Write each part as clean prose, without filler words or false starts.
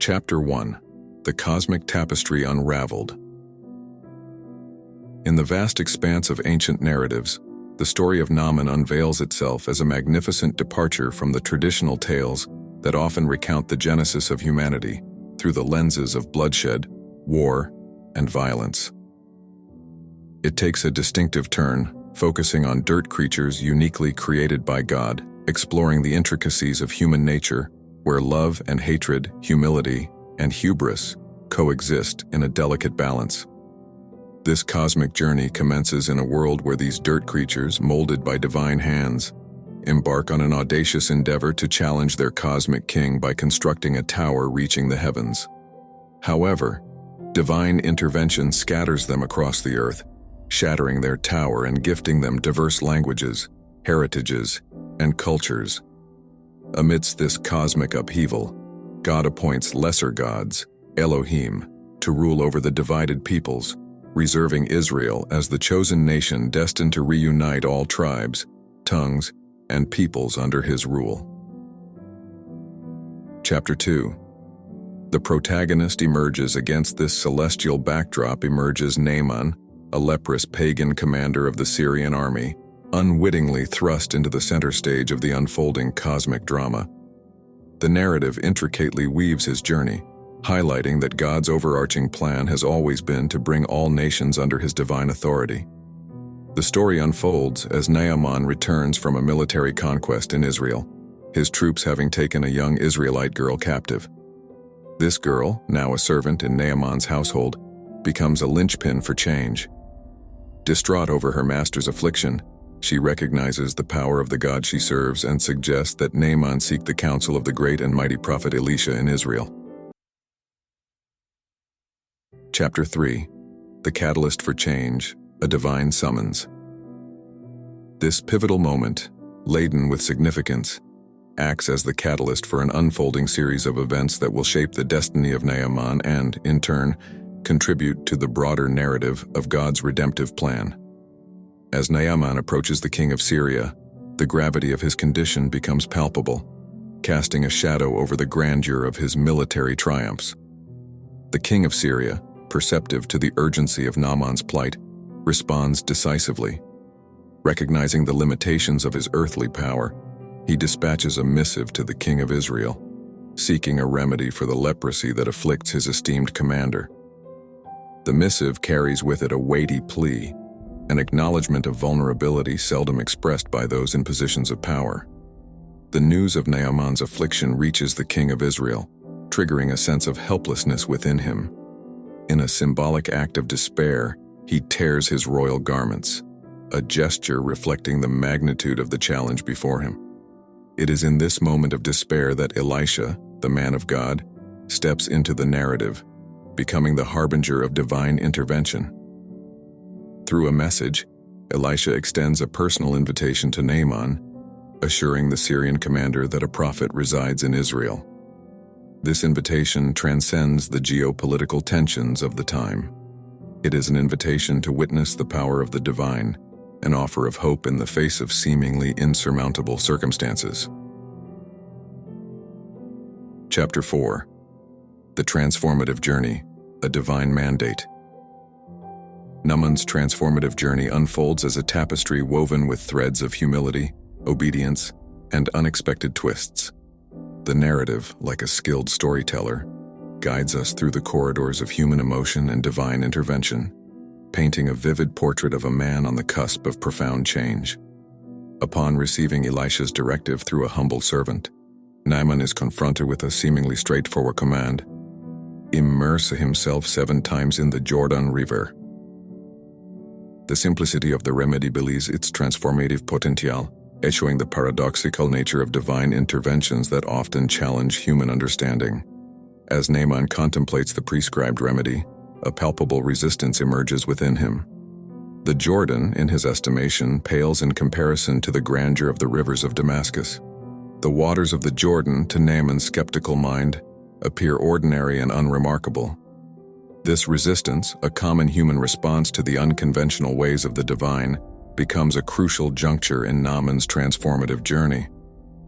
Chapter 1: The Cosmic Tapestry Unraveled. In the vast expanse of ancient narratives, the story of Naaman unveils itself as a magnificent departure from the traditional tales that often recount the genesis of humanity through the lenses of bloodshed, war, and violence. It takes a distinctive turn, focusing on dirt creatures uniquely created by God, exploring the intricacies of human nature, where love and hatred, humility, and hubris coexist in a delicate balance. This cosmic journey commences in a world where these dirt creatures, molded by divine hands, embark on an audacious endeavor to challenge their cosmic king by constructing a tower reaching the heavens. However, divine intervention scatters them across the earth, shattering their tower and gifting them diverse languages, heritages, and cultures. Amidst this cosmic upheaval, God appoints lesser gods, Elohim, to rule over the divided peoples, reserving Israel as the chosen nation destined to reunite all tribes, tongues, and peoples under his rule. Chapter 2: The protagonist emerges against this celestial backdrop. Naaman, a leprous pagan commander of the Syrian army, unwittingly thrust into the center stage of the unfolding cosmic drama. The narrative intricately weaves his journey, highlighting that God's overarching plan has always been to bring all nations under his divine authority. The story unfolds as Naaman returns from a military conquest in Israel, his troops having taken a young Israelite girl captive. This girl, now a servant in Naaman's household, becomes a linchpin for change. Distraught over her master's affliction, she recognizes the power of the God she serves and suggests that Naaman seek the counsel of the great and mighty prophet Elisha in Israel. Chapter 3: The Catalyst for Change, a Divine Summons. This pivotal moment, laden with significance, acts as the catalyst for an unfolding series of events that will shape the destiny of Naaman and, in turn, contribute to the broader narrative of God's redemptive plan. As Naaman approaches the king of Syria, the gravity of his condition becomes palpable, casting a shadow over the grandeur of his military triumphs. The king of Syria, perceptive to the urgency of Naaman's plight, responds decisively. Recognizing the limitations of his earthly power, he dispatches a missive to the king of Israel, seeking a remedy for the leprosy that afflicts his esteemed commander. The missive carries with it a weighty plea, an acknowledgement of vulnerability seldom expressed by those in positions of power. The news of Naaman's affliction reaches the king of Israel, triggering a sense of helplessness within him. In a symbolic act of despair, he tears his royal garments, a gesture reflecting the magnitude of the challenge before him. It is in this moment of despair that Elisha, the man of God, steps into the narrative, becoming the harbinger of divine intervention. Through a message, Elisha extends a personal invitation to Naaman, assuring the Syrian commander that a prophet resides in Israel. This invitation transcends the geopolitical tensions of the time. It is an invitation to witness the power of the divine, an offer of hope in the face of seemingly insurmountable circumstances. Chapter 4: The Transformative Journey, a Divine Mandate. Naaman's transformative journey unfolds as a tapestry woven with threads of humility, obedience, and unexpected twists. The narrative, like a skilled storyteller, guides us through the corridors of human emotion and divine intervention, painting a vivid portrait of a man on the cusp of profound change. Upon receiving Elisha's directive through a humble servant, Naaman is confronted with a seemingly straightforward command: immerse himself 7 times in the Jordan River. The simplicity of the remedy belies its transformative potential, echoing the paradoxical nature of divine interventions that often challenge human understanding. As Naaman contemplates the prescribed remedy, a palpable resistance emerges within him. The Jordan, in his estimation, pales in comparison to the grandeur of the rivers of Damascus. The waters of the Jordan, to Naaman's skeptical mind, appear ordinary and unremarkable. This resistance, a common human response to the unconventional ways of the divine, becomes a crucial juncture in Naaman's transformative journey.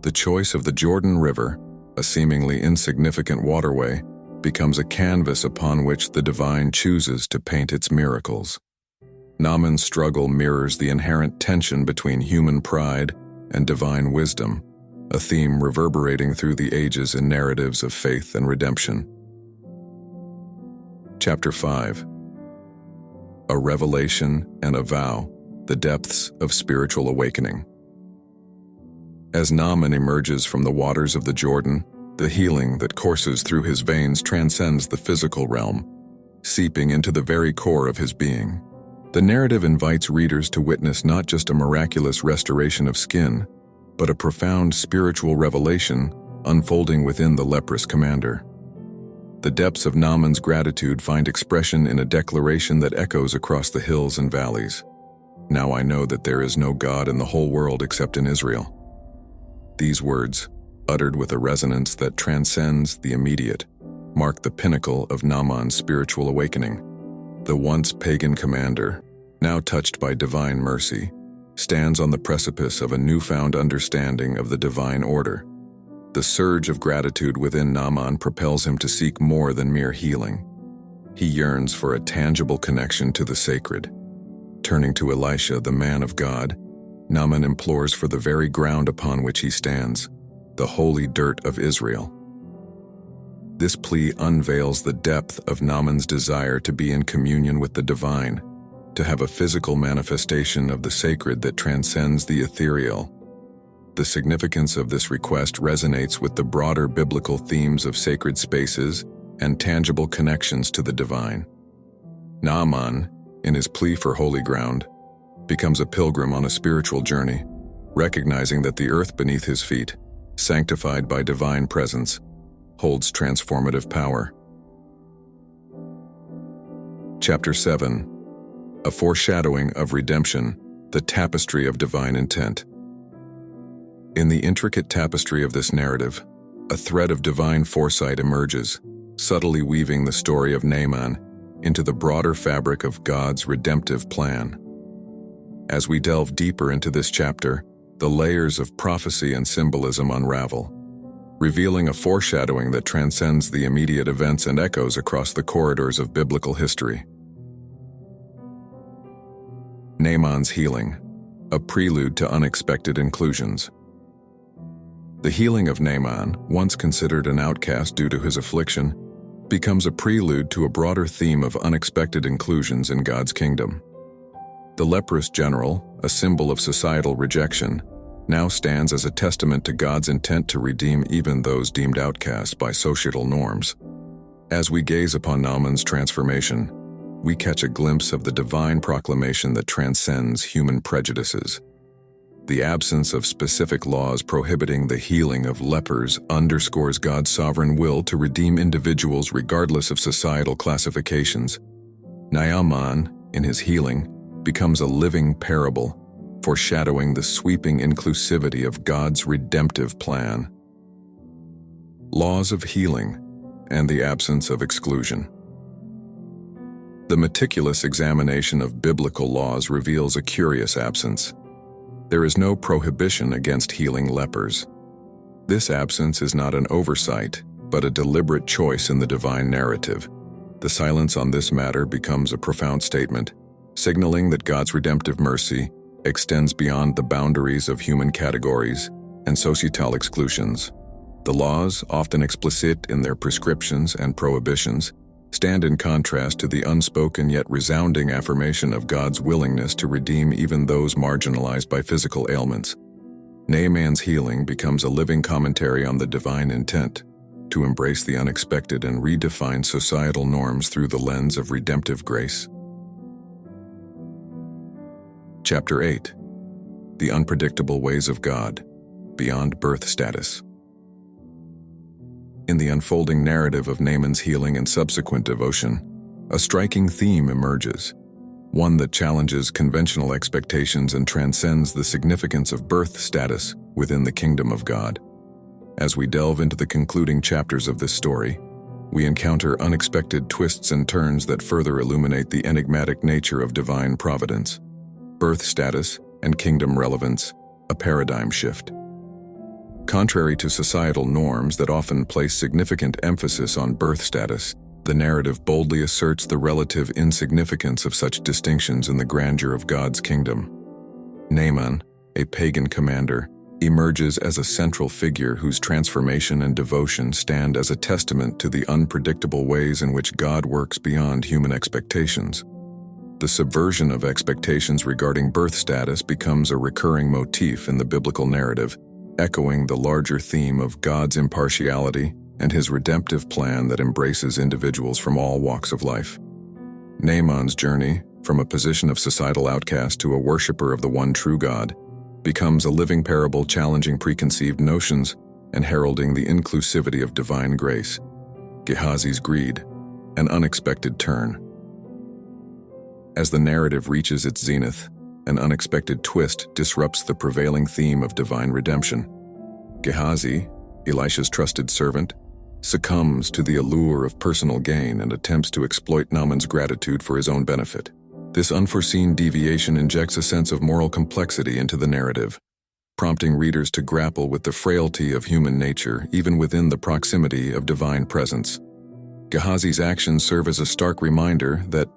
The choice of the Jordan River, a seemingly insignificant waterway, becomes a canvas upon which the divine chooses to paint its miracles. Naaman's struggle mirrors the inherent tension between human pride and divine wisdom, a theme reverberating through the ages in narratives of faith and redemption. Chapter 5. A Revelation and a Vow, the Depths of Spiritual Awakening. As Naaman emerges from the waters of the Jordan, the healing that courses through his veins transcends the physical realm, seeping into the very core of his being. The narrative invites readers to witness not just a miraculous restoration of skin, but a profound spiritual revelation unfolding within the leprous commander. The depths of Naaman's gratitude find expression in a declaration that echoes across the hills and valleys. "Now I know that there is no God in the whole world except in Israel." These words, uttered with a resonance that transcends the immediate, mark the pinnacle of Naaman's spiritual awakening. The once pagan commander, now touched by divine mercy, stands on the precipice of a newfound understanding of the divine order. The surge of gratitude within Naaman propels him to seek more than mere healing. He yearns for a tangible connection to the sacred. Turning to Elisha, the man of God, Naaman implores for the very ground upon which he stands, the holy dirt of Israel. This plea unveils the depth of Naaman's desire to be in communion with the divine, to have a physical manifestation of the sacred that transcends the ethereal. The significance of this request resonates with the broader biblical themes of sacred spaces and tangible connections to the divine. Naaman, in his plea for holy ground, becomes a pilgrim on a spiritual journey, recognizing that the earth beneath his feet, sanctified by divine presence, holds transformative power. Chapter 7. A Foreshadowing of Redemption, the Tapestry of Divine Intent. In the intricate tapestry of this narrative, a thread of divine foresight emerges, subtly weaving the story of Naaman into the broader fabric of God's redemptive plan. As we delve deeper into this chapter, the layers of prophecy and symbolism unravel, revealing a foreshadowing that transcends the immediate events and echoes across the corridors of biblical history. Naaman's healing, a prelude to unexpected inclusions. The healing of Naaman, once considered an outcast due to his affliction, becomes a prelude to a broader theme of unexpected inclusions in God's kingdom. The leprous general, a symbol of societal rejection, now stands as a testament to God's intent to redeem even those deemed outcasts by societal norms. As we gaze upon Naaman's transformation, we catch a glimpse of the divine proclamation that transcends human prejudices. The absence of specific laws prohibiting the healing of lepers underscores God's sovereign will to redeem individuals regardless of societal classifications. Naaman, in his healing, becomes a living parable, foreshadowing the sweeping inclusivity of God's redemptive plan. Laws of healing and the absence of exclusion. The meticulous examination of biblical laws reveals a curious absence. There is no prohibition against healing lepers. This absence is not an oversight, but a deliberate choice in the divine narrative. The silence on this matter becomes a profound statement, signaling that God's redemptive mercy extends beyond the boundaries of human categories and societal exclusions. The laws, often explicit in their prescriptions and prohibitions, stand in contrast to the unspoken yet resounding affirmation of God's willingness to redeem even those marginalized by physical ailments. Naaman's healing becomes a living commentary on the divine intent to embrace the unexpected and redefine societal norms through the lens of redemptive grace. Chapter 8. The Unpredictable Ways of God, Beyond Birth Status. In the unfolding narrative of Naaman's healing and subsequent devotion, a striking theme emerges, one that challenges conventional expectations and transcends the significance of birth status within the kingdom of God. As we delve into the concluding chapters of this story, we encounter unexpected twists and turns that further illuminate the enigmatic nature of divine providence. Birth status and kingdom relevance, a paradigm shift. Contrary to societal norms that often place significant emphasis on birth status, the narrative boldly asserts the relative insignificance of such distinctions in the grandeur of God's kingdom. Naaman, a pagan commander, emerges as a central figure whose transformation and devotion stand as a testament to the unpredictable ways in which God works beyond human expectations. The subversion of expectations regarding birth status becomes a recurring motif in the biblical narrative, echoing the larger theme of God's impartiality and his redemptive plan that embraces individuals from all walks of life. Naaman's journey, from a position of societal outcast to a worshiper of the one true God, becomes a living parable challenging preconceived notions and heralding the inclusivity of divine grace. Gehazi's greed, an unexpected turn. As the narrative reaches its zenith, an unexpected twist disrupts the prevailing theme of divine redemption. Gehazi, Elisha's trusted servant, succumbs to the allure of personal gain and attempts to exploit Naaman's gratitude for his own benefit. This unforeseen deviation injects a sense of moral complexity into the narrative, prompting readers to grapple with the frailty of human nature even within the proximity of divine presence. Gehazi's actions serve as a stark reminder that,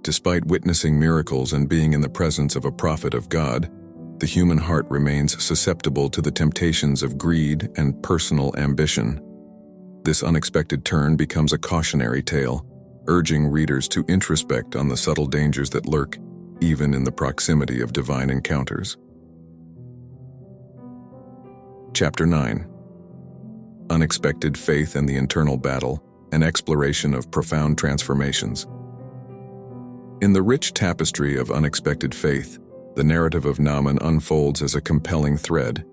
despite witnessing miracles and being in the presence of a prophet of God, the human heart remains susceptible to the temptations of greed and personal ambition. This unexpected turn becomes a cautionary tale, urging readers to introspect on the subtle dangers that lurk even in the proximity of divine encounters. Chapter 9. Unexpected Faith and the Internal Battle, an exploration of profound transformations. In the rich tapestry of unexpected faith, the narrative of Naaman unfolds as a compelling thread,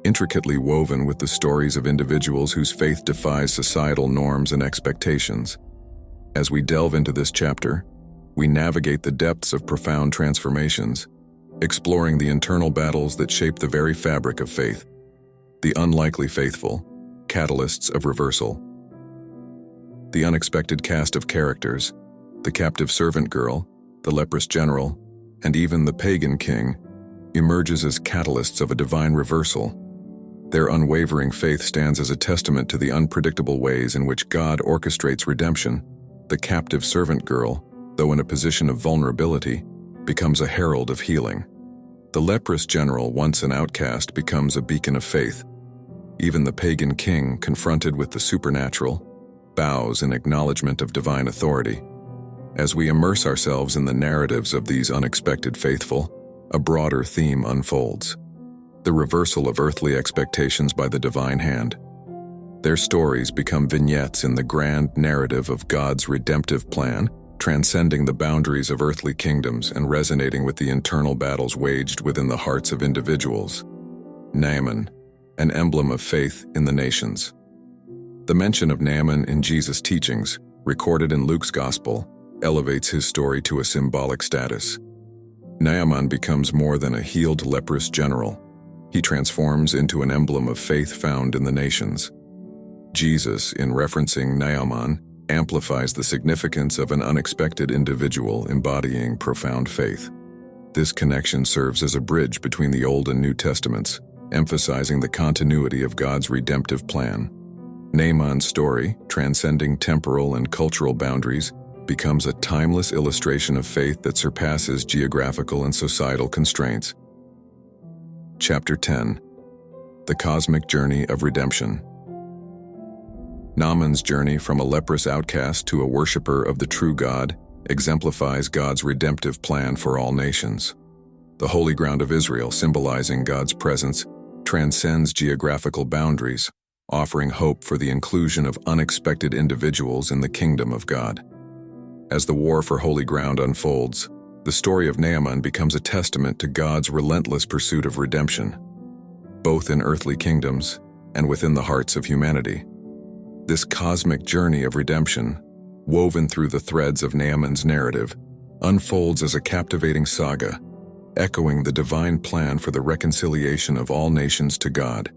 intricately woven with the stories of individuals whose faith defies societal norms and expectations. As we delve into this chapter, we navigate the depths of profound transformations, exploring the internal battles that shape the very fabric of faith. The unlikely faithful, catalysts of reversal. The unexpected cast of characters, the captive servant girl, the leprous general, and even the pagan king, emerges as catalysts of a divine reversal. Their unwavering faith stands as a testament to the unpredictable ways in which God orchestrates redemption. The captive servant girl, though in a position of vulnerability, becomes a herald of healing. The leprous general, once an outcast, becomes a beacon of faith. Even the pagan king, confronted with the supernatural, bows in acknowledgement of divine authority. As we immerse ourselves in the narratives of these unexpected faithful, a broader theme unfolds: the reversal of earthly expectations by the divine hand. Their stories become vignettes in the grand narrative of God's redemptive plan, transcending the boundaries of earthly kingdoms and resonating with the internal battles waged within the hearts of individuals. Naaman, an emblem of faith in the nations. The mention of Naaman in Jesus' teachings, recorded in Luke's Gospel, elevates his story to a symbolic status. Naaman becomes more than a healed leprous general. He transforms into an emblem of faith found in the nations. Jesus, in referencing Naaman, amplifies the significance of an unexpected individual embodying profound faith. This connection serves as a bridge between the Old and New Testaments, emphasizing the continuity of God's redemptive plan. Naaman's story, transcending temporal and cultural boundaries, becomes a timeless illustration of faith that surpasses geographical and societal constraints. Chapter 10. The Cosmic Journey of Redemption. Naaman's journey from a leprous outcast to a worshiper of the true God exemplifies God's redemptive plan for all nations. The holy ground of Israel, symbolizing God's presence, transcends geographical boundaries, offering hope for the inclusion of unexpected individuals in the kingdom of God. As the war for holy ground unfolds, the story of Naaman becomes a testament to God's relentless pursuit of redemption, both in earthly kingdoms and within the hearts of humanity. This cosmic journey of redemption, woven through the threads of Naaman's narrative, unfolds as a captivating saga, echoing the divine plan for the reconciliation of all nations to God.